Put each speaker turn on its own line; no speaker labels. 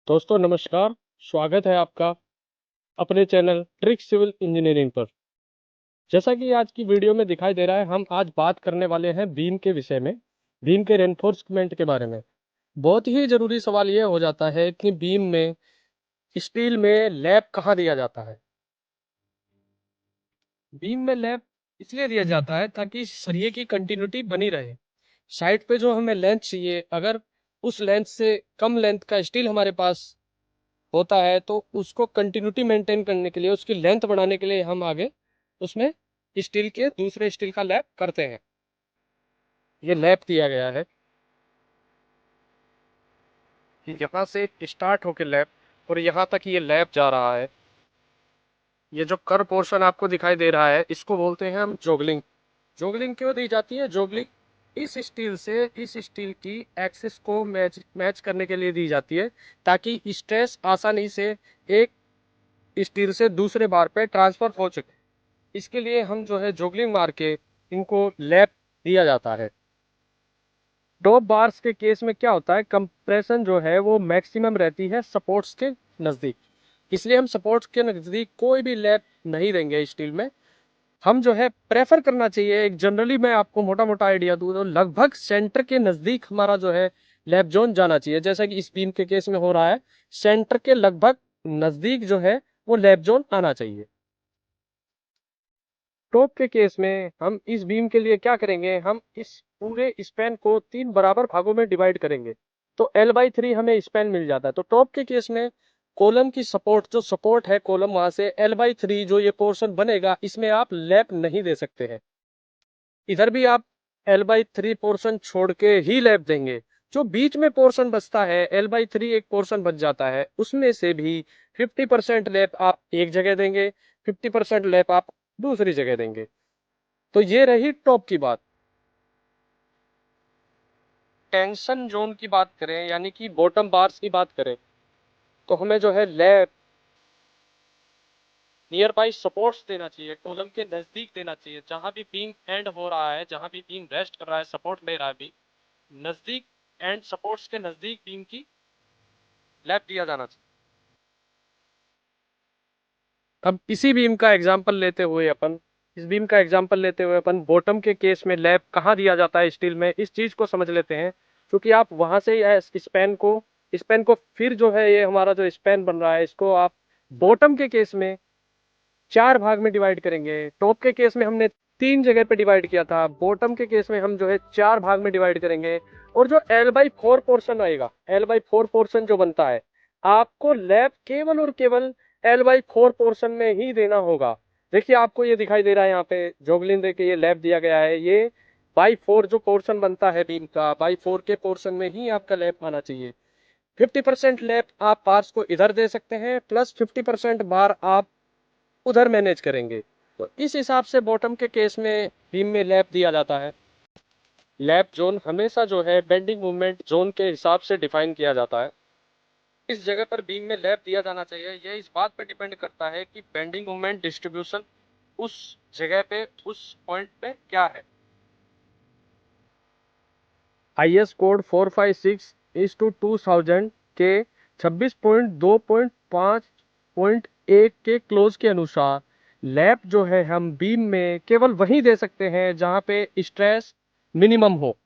दोस्तों नमस्कार। स्वागत है आपका अपने चैनल ट्रिक सिविल इंजीनियरिंग पर। जैसा कि आज की वीडियो में दिखाई दे रहा है, हम आज बात करने वाले हैं बीम के विषय में, बीम के रेनफोर्समेंट के बारे में। बहुत ही ज़रूरी सवाल ये हो जाता है कि बीम में, स्टील में लैप कहाँ दिया जाता है। बीम में लैप इसलिए दिया जाता है ताकि सरिये की कंटिन्यूटी बनी रहे। साइड पे जो हमें लेंथ चाहिए, अगर उस लेंथ से कम लेंथ का स्टील हमारे पास होता है तो उसको कंटिन्यूटी मेंटेन करने के लिए, उसकी लेंथ बढ़ाने के लिए हम आगे उसमें स्टील के दूसरे स्टील का लैप करते हैं। ये लैप दिया गया है कि यहाँ से स्टार्ट होके लैप और यहाँ तक ये लैप जा रहा है। ये जो कर पोर्शन आपको दिखाई दे रहा है, इसको बोलते हैं हम जोगलिंग। जोगलिंग क्यों दी जाती है? जोगलिंग इस स्टील से इस स्टील की एक्सिस को मैच मैच करने के लिए दी जाती है, ताकि स्ट्रेस आसानी से एक स्टील से दूसरे बार पे ट्रांसफर हो सके। इसके लिए हम जो है जोगलिंग मार के इनको लैप दिया जाता है। टॉप बार्स के केस में क्या होता है, कंप्रेशन जो है वो मैक्सिमम रहती है सपोर्ट्स के नज़दीक, इसलिए हम सपोर्ट्स के नज़दीक कोई भी लैप नहीं देंगे स्टील में। हम जो है प्रेफर करना चाहिए, एक जनरली मैं आपको मोटा मोटा आइडिया दूं तो लगभग सेंटर के नज़दीक हमारा जो है लैप जोन जाना चाहिए। जैसा कि इस बीम के केस में हो रहा है, सेंटर के लगभग नज़दीक जो है वो लैप जोन आना चाहिए। टॉप के केस में हम इस बीम के लिए क्या करेंगे, हम इस पूरे स्पैन को 3 बराबर भागों में डिवाइड करेंगे तो L/3 हमें स्पैन मिल जाता है। तो टॉप के केस में कॉलम की सपोर्ट, जो सपोर्ट है कॉलम, वहां से L/3 जो ये पोर्शन बनेगा, इसमें आप लैप नहीं दे सकते हैं। इधर भी आप L/3 पोर्शन छोड़ के ही लैप देंगे। जो बीच में पोर्शन बचता है, L/3 एक पोर्शन बच जाता है, उसमें से भी 50% लैप आप एक जगह देंगे, 50% लैप आप दूसरी जगह देंगे। तो ये रही टॉप की बात। टेंशन जोन की बात करें, यानी कि बॉटम बार्स की बात करें, तो हमें जो है लैप नियर बाई सपोर्ट्स देना चाहिए, कॉलम के नजदीक देना चाहिए। जहां भी बीम एंड हो रहा है, जहां भी बीम रेस्ट कर रहा है, सपोर्ट ले रहा है बीम, नजदीक एंड सपोर्ट्स के नजदीक बीम की लैप दिया जाना चाहिए। अब इसी बीम का एग्जांपल लेते हुए अपन इस बीम का एग्जांपल लेते हुए अपन बॉटम के केस में लैप कहाँ दिया जाता है स्टील में, इस चीज को समझ लेते हैं। क्योंकि आप वहां से स्पैन को फिर जो है, ये हमारा जो स्पैन बन रहा है, इसको आप बॉटम के केस में 4 भाग में डिवाइड करेंगे। टॉप के केस में हमने 3 जगह पे डिवाइड किया था, बॉटम के केस में हम जो है 4 भाग में डिवाइड करेंगे। और जो L/4 पोर्शन आएगा, L/4 पोर्शन जो बनता है, आपको लैप केवल और केवल L/4 पोर्शन में ही देना होगा। देखिए, आपको ये दिखाई दे रहा है यहाँ पे जोगलिन दे के ये लैप दिया गया है। ये बाई 4 जो पोर्शन बनता है बीम का, बाई 4 के पोर्शन में ही आपका लैप आना चाहिए। 50% लैप आप बार्स को इधर दे सकते हैं, प्लस 50% बार आप उधर मैनेज करेंगे। तो इस हिसाब से बॉटम के केस में बीम में लैप दिया जाता है। लैप जोन हमेशा जो है बेंडिंग मूवमेंट जोन के हिसाब से डिफाइन किया जाता है। इस जगह पर बीम में लैप दिया जाना चाहिए, यह इस बात पर डिपेंड करता है कि बेंडिंग मूवमेंट डिस्ट्रीब्यूशन उस जगह पे, उस पॉइंट पे क्या है। IS कोड 456/2000 के 26.2.5.1 के क्लोज के अनुसार लैप जो है हम बीम में केवल वहीं दे सकते हैं जहां पे स्ट्रेस मिनिमम हो।